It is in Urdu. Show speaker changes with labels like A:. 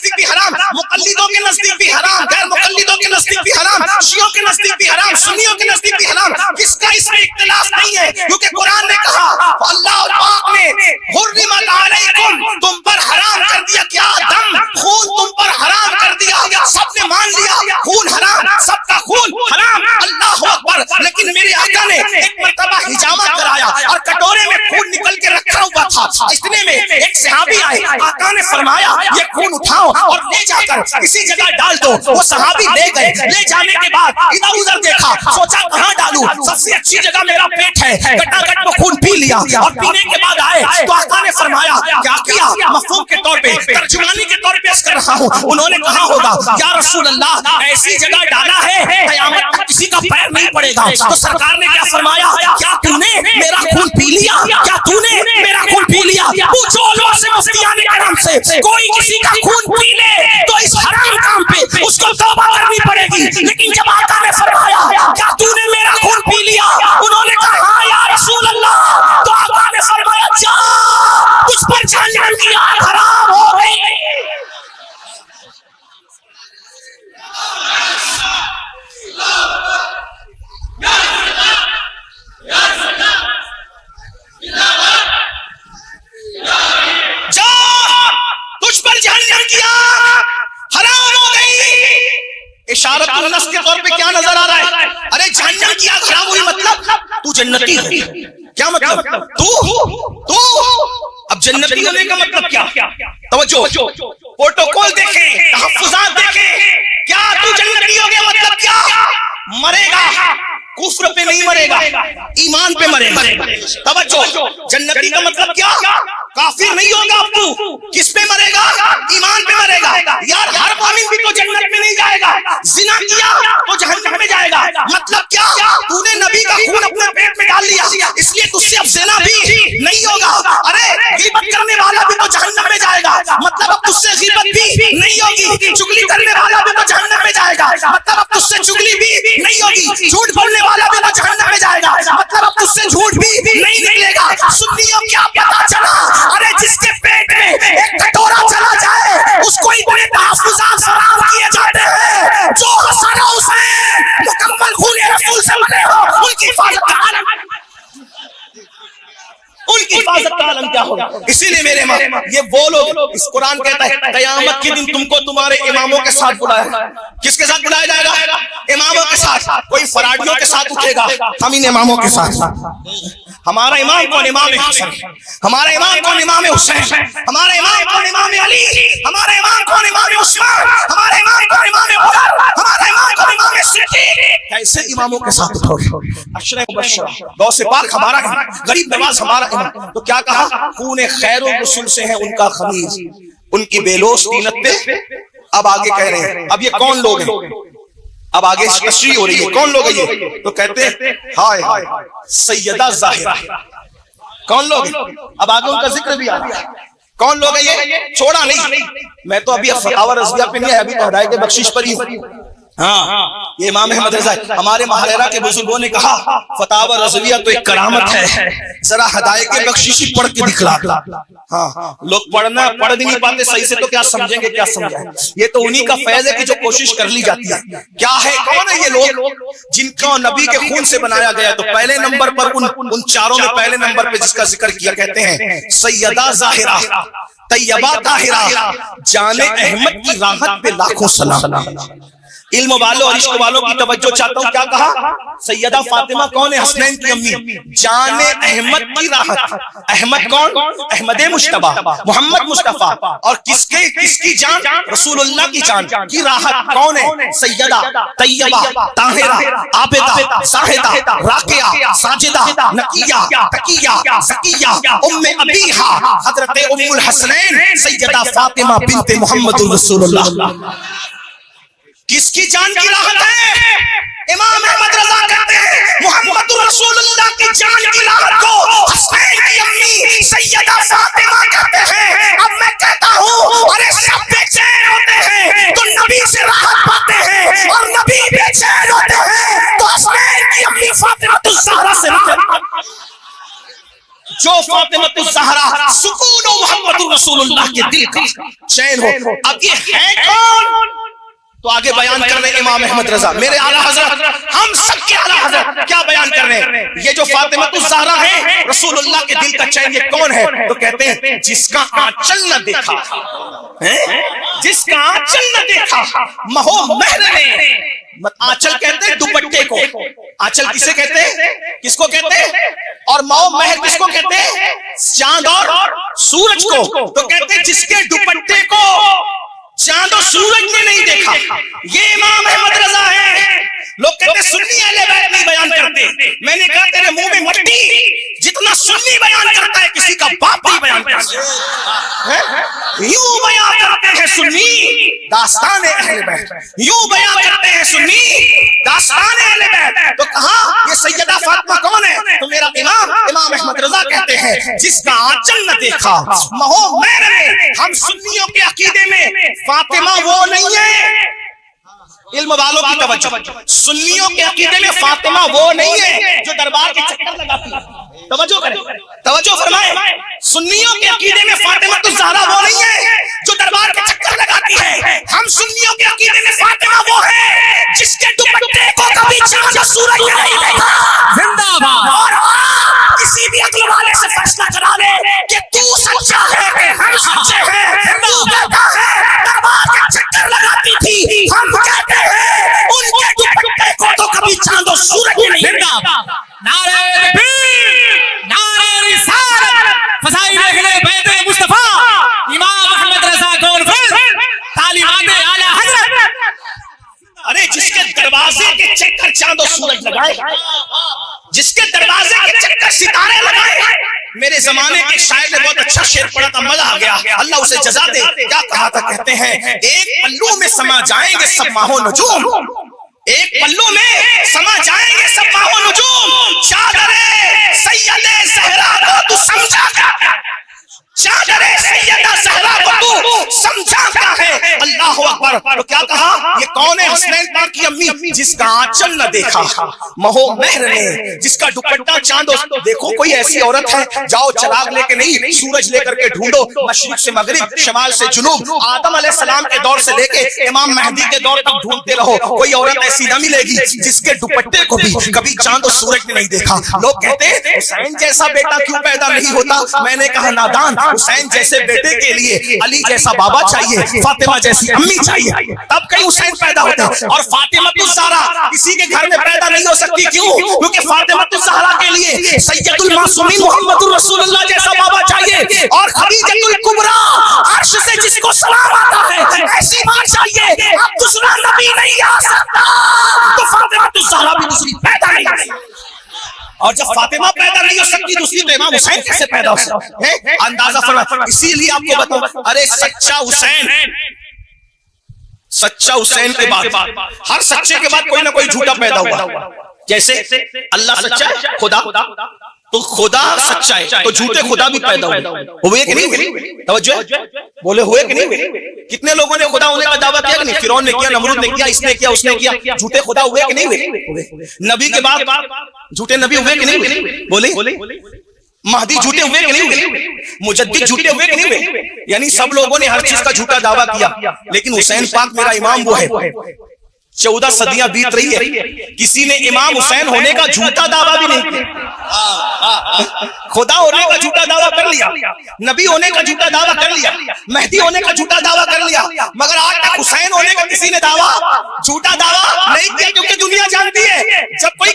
A: نزدیک بھی حرام، مقلدوں کے نزدیک بھی حرام، غیر مقلدوں کے نزدیک بھی حرام، شیعوں کے نزدیک بھی حرام، سنیوں کے نزدیک بھی حرام. کس کا اس میں اختلاف نہیں ہے، کیونکہ قرآن نے کہا، اللہ پاک نے حرمت علیکم، تم پر حرام کر دیا کیا، دم، خون تم پر حرام کر دیا. سب نے مان لیا خون حرام، سب کا خون حرام، اللہ اکبر. لیکن میرے آقا نے ایک مرتبہ حجامہ کرایا اور کٹورے میں خون نکل کے رکھا ہوا تھا. اتنے میں ایک صحابی آئے، آقا نے فرمایا یہ خون اٹھاؤ اور لے جا کر کسی جگہ ڈال دو. وہ صحابی لے گئے، لے جانے کے بعد ادھر ادھر دیکھا، سوچا کہاں ڈالوں، سب سے اچھی جگہ میرا پیٹ ہے، کٹاکٹ وہ خون پی لیا. اور پینے کے بعد آئے تو آقا نے فرمایا کیا کیا، مفہوم کے طور پہ، ترجمانی کے طور پہ کر رہا ہوں. انہوں نے کہا ہوگا یا رسول اللہ ایسی جگہ ڈالا ہے قیامت تک کسی کا پیر نہیں پڑے گا. تو سرکار نے کیا فرمایا، کیا تو نے میرا خون پی لیا، کیا تو نے میرا خون پی لیا. پوچھو علماء سے، مفتیان کرام سے، کوئی کسی کا خون پی لے تو اس حرام کام پہ اس کو توبہ کرنی پڑے گی. لیکن جب آقا نے فرمایا کیا تو نے میرا خون پی لیا، انہوں نے کہا ہاں یا رسول اللہ. تو آقا نے فرمایا جا اس پر جہنم کی آگ حرام ہو گئی. جا تجھ پر جہنم کی آگ حرام ہو گئی. اشارت النص کے طور پہ کیا نظر آ رہا ہے، ارے جہنم کی آگ حرام ہوئی مطلب تو جنتی ہے. کیا مطلب، تو اب جنتی ہونے کا مطلب کیا؟ توجہ، پروٹوکول دیکھیں، تحفظات دیکھیں. کیا تو جنتی ہو گیا مطلب کیا، مرے گا کفر پہ نہیں مرے گا، ایمان پہ مرے گا. توجہ، جنتی کا مطلب کیا، کافر نہیں ہوگا. اب تو کس پہ مرے گا، ایمان پہ مرے گا. یار ہر مومن بھی تو جنت میں نہیں جائے گا، زنا کیا تو جہنم میں جائے گا. مطلب کیا، تو نے نبی کا خون اپنے پیٹ میں ڈال لیا، اس لیے تجھ سے اب زنا بھی نہیں ہوگا. ارے غیبت کرنے والا بھی تو جہنم میں جائے گا، مطلب اب تجھ سے غیبت بھی نہیں ہوگی. چگلی کرنے والا بھی تو جہنم میں جائے گا، مطلب اب تجھ سے چگلی بھی نہیں ہوگی. جھوٹ بولنے والا بھی تو جہنم میں جائے گا، مطلب اب تجھ سے جھوٹ بھی نہیں نکلے گا. سنیوں کیا پتا چلا، ارے جس کے پیٹ میں ایک کٹورا چلا جائے اس کو اتنے تحفظات فراہم کیے جاتے ہیں. جو حسن و حسین مکمل خون رسول سے بنے ہو، ان کی حفاظت کا عالم، ان کی حفاظت کا عالم کیا ہوگا. اسی لیے میرے ماں یہ وہ لوگ، اس قرآن کہتا ہے قیامت کے دن تم کو تمہارے اماموں کے ساتھ بلایا. کس کے ساتھ بلایا جائے گا، اماموں کے ساتھ. کوئی فراڈیوں کے ساتھ اٹھے گا، ہم ان اماموں کے ساتھ. ہمارا امام کون، امام حسن. ہمارا امام کون، امام حسین. ہمارا امام کون، امام علی. ہمارا امام کون، امام عثمان. ہمارا امام کون، امام عمر. ہمارا امام کون، امام صدیق. کیسے اماموں کے ساتھ اٹھو گے، عشرہ مبشرہ، غوث پاک ہمارا امام، غریب نواز ہمارا امام. تو کیا کہا، خون خیر و رسول سے ہے ان کا خمیز، ان کی بیلوس طینت پہ. اب آگے کہہ رہے ہیں اب یہ کون لوگ ہیں، اب آگے تشریح ہو رہی ہے کون لوگ ہیں یہ. تو کہتے ہیں ہائے سیدہ ظاہرہ. کون لوگ ہیں، اب آگے ان کا ذکر بھی آ رہا ہے. کون لوگ ہیں یہ، چھوڑا نہیں. میں تو ابھی فتاوی رضویہ پہ نہیں ہے، ابھی تو ہدایت بخشش پر ہی ہوں. ہاں یہ امام احمد رضا ہمارے محررہ کے بزرگوں نے کہا فتاوی رضویہ تو ایک کرامت ہے، ذرا ہدایت بخششی پڑھ کے دکھلا. ہاں لوگ پڑھ بھی نہیں پاتے صحیح سے، تو کیا سمجھیں گے، کیا سمجھائیں. یہ تو انہی کا فیض ہے کہ جو کوشش کر لی جاتی ہے. کیا ہے، کون ہے یہ لوگ جن کو نبی کے خون سے بنایا گیا. تو پہلے نمبر پر ان چاروں میں پہلے نمبر پہ جس کا ذکر کیا کہتے ہیں سیدہ ظاہرہ، طیبہ طاہرہ، جان احمد کی راحت پہ لاکھوں سلام. علم والوں اور عشق والوں کی توجہ چاہتا ہوں. کیا کہا، سیدہ فاطمہ کون ہے، حسنین کی امی، جان احمد کی راحت. احمد کون، احمد مجتبی، محمد مصطفیٰ. اور کس کی جان، رسول اللہ کی جان کی راحت کون ہے، سیدہ طیبہ طاہرہ عابدہ زاہدہ راقیہ ساجدہ نقیہ تقیہ زکیہ ام ابیہا حضرت ام الحسنین سیدہ فاطمہ بنت محمد رسول اللہ. کس کی جان کی راحت ہے، امام احمد رضا کہتے ہیں محمد رسول اللہ کی جان کی راحت کو حسین کی امی سیدہ فاطمہ کہتے ہیں. اب میں کہتا ہوں ارے سب بے چین ہوتے ہیں تو نبی سے راحت پاتے ہیں، اور نبی بے چین ہوتے ہیں تو حسین کی امی فاطمہ الزہرا سے راحت. جو فاطمہ الزہرا سکون و محبت محمد رسول اللہ کے دل کا چین ہو. اب یہ ہے کون؟ تو آگے بیان کر رہے ہیں امام احمد رضا میرے اعلیٰ حضرت, ہم سب کے اعلیٰ حضرت کیا بیان کر رہے ہیں؟ یہ جو فاطمہ الزہرا ہے رسول اللہ کے دل کا چین, یہ کون ہے؟ تو کہتے ہیں جس کا آنچل نہ دیکھا, جس کا آنچل نہ دیکھا مہو مہر نے. آنچل کہتے ہیں دوپٹے کو. آنچل کسے کہتے ہیں؟ کس کو کہتے ہیں؟ اور مہو مہر کس کو کہتے ہیں؟ چاند اور سورج کو. تو کہتے ہیں جس کے دوپٹے کو چاند و سورج نے نہیں دیکھا, یہ امام احمد رضا ہے. لوگ کہتے ہیں سنی اہل بیت نہیں بیان کرتے. میں نے کہا تیرے منہ میں مٹی, جتنا سنی بیان کرتا ہے کسی کا باپ نہیں بیان کرتا. یوں بیان کرتے ہیں سنی داستان اہل بیت, یوں بیان کرتے ہیں سنی داستان اہل بیت. تو کہاں یہ سیدہ فاطمہ کون ہے؟ تو میرا امام احمد رضا کہتے ہیں جس کا آنچل نہ دیکھا مہو مہر نے. ہم سنیوں کے عقیدے میں فاطمہ وہ نہیں ہے, علم والوں کی توجہ, سنیوں کے عقیدے میں فاطمہ وہ نہیں ہے جو دربار کے چکر لگاتی ہے. توجہ کریں, توجہ فرمائیں. سنیوں کے عقیدے میں فاطمہ الزہرا وہ نہیں ہے جو دربار کے چکر لگاتی ہے. ہم سنیوں کے عقیدے میں فاطمہ وہ ہے جس کے دوپٹے کو کبھی چاند سورج نہیں دیکھا. زندہ باد. اور کسی بھی عقل والے سے فیصلہ کرا لے کہ تو سچا ہے کہ ہم سچے ہیں. تو کہتا ہے دربار کے چکر لگاتی تھی, ہم کہتے ہیں ان کے دوپٹے کو تو کبھی چاند و سورج نہیں دیکھا.
B: نعرہ تکبیر, نعرہ رسالت, فضائل اہل بیت مصطفیٰ, امام احمد رضا کانفرنس, تعلیمات اعلیٰ حضرت.
A: ارے جس کے دروازے کے چکر چاند و سورج لگائے, جس کے دروازے کے چکر ستارے لگائے. میرے زمانے کے شاعر نے بہت اچھا شعر پڑھا تھا, مزہ آ گیا, اللہ اسے جزا دے. کیا کہا تھا؟ کہتے ہیں ایک پلو میں سما جائیں گے سب ماہ و نجوم, ایک پلو میں سما جائیں گے سب ماہ و نجوم. چادر سید زہرا کو تو سمجھا کیا ہے؟ چادر سیدہ زہرا کو تو سمجھا کیا ہے؟ اللہ اکبر. تو کیا کہا؟ یہ کون ہے؟ حسنین پاک کی امی. جس کا آنچل نہ دیکھا مہو مہر نے, جس کا دوپٹہ چاند. دیکھو کوئی ایسی عورت ہے, جاؤ چراغ لے کے نہیں, سورج لے کر کے ڈھونڈو, مشرق سے مغرب, شمال سے جنوب, آدم علیہ السلام کے دور سے لے کے امام مہدی کے دور تک ڈھونڈتے رہو, کوئی عورت ایسی نہ ملے گی جس کے دوپٹے کو بھی کبھی چاند و سورج نے نہیں دیکھا. لوگ کہتے ہیں حسین جیسا بیٹا کیوں پیدا نہیں ہوتا؟ میں نے کہا نادان, حسین جیسے بیٹے کے لیے علی جیسا بابا چاہیے, فاطمہ جیسی امی چاہیے, تب کئی حسین پیدا ہوتے ہیں. اور فاطمہ الزہرا کسی کے گھر میں پیدا نہیں ہو سکتی. کیوں؟ کیونکہ فاطمہ الزہرا کے لیے سید المعصومین محمد رسول اللہ جیسا بابا چاہیے, اور خدیجہ الکبریٰ عرش سے جس کو سلام آتا ہے ایسی ماں چاہیے. اب دوسرا نبی نہیں آ سکتا, تو فاطمہ الزہرا بھی دوسری پیدا نہیں آ سکتی. اور جب فاطمہ پیدا نہیں ہو سکتی دوسری, تو امام حسین کیسے پیدا ہو سکتے ہیں؟ اندازہ فرمائیں. اسی لیے آپ کو بتاؤں, ارے سچا حسین, سچا حسین کے بعد ہر سچے کے بعد کوئی نہ کوئی جھوٹا پیدا ہوا. جیسے اللہ سچا ہے, خدا تو خدا سچا ہے, تو جھوٹے خدا بھی پیدا ہوئے کہ نہیں ہوئے؟ توجہ بولے ہوئے کہ نہیں ہوئے؟ کتنے لوگوں نے خدا ہونے کا دعویٰ کیا کہ نہیں؟ فرعون نے کیا, نمرود نے کیا, اس نے کیا, اس نے کیا. جھوٹے خدا ہوئے کہ نہیں ہوئے؟ نبی کے بعد جھوٹے نبی ہوئے کہ نہیں ہوئے؟ بولے مہدی جھوٹے ہوئے کہ نہیں ہوئے؟ مجدد جھوٹے ہوئے کہ نہیں ہوئے؟ یعنی سب لوگوں نے ہر چیز کا جھوٹا دعویٰ کیا, لیکن حسین پاک میرا امام وہ ہے. 14 صدیاں بیت رہی ہے, کسی نے امام حسین ہونے کا جھوٹا دعویٰ بھی نہیں کیا. خدا ہونے کا جھوٹا دعویٰ کر لیا, نبی ہونے کا جھوٹا دعویٰ کر لیا, مہدی ہونے کا جھوٹا دعویٰ کر لیا, مگر آج تک حسین ہونے کا کسی نے دعویٰ جھوٹا دعویٰ نہیں کیا. کیونکہ دنیا جانتی ہے جب کوئی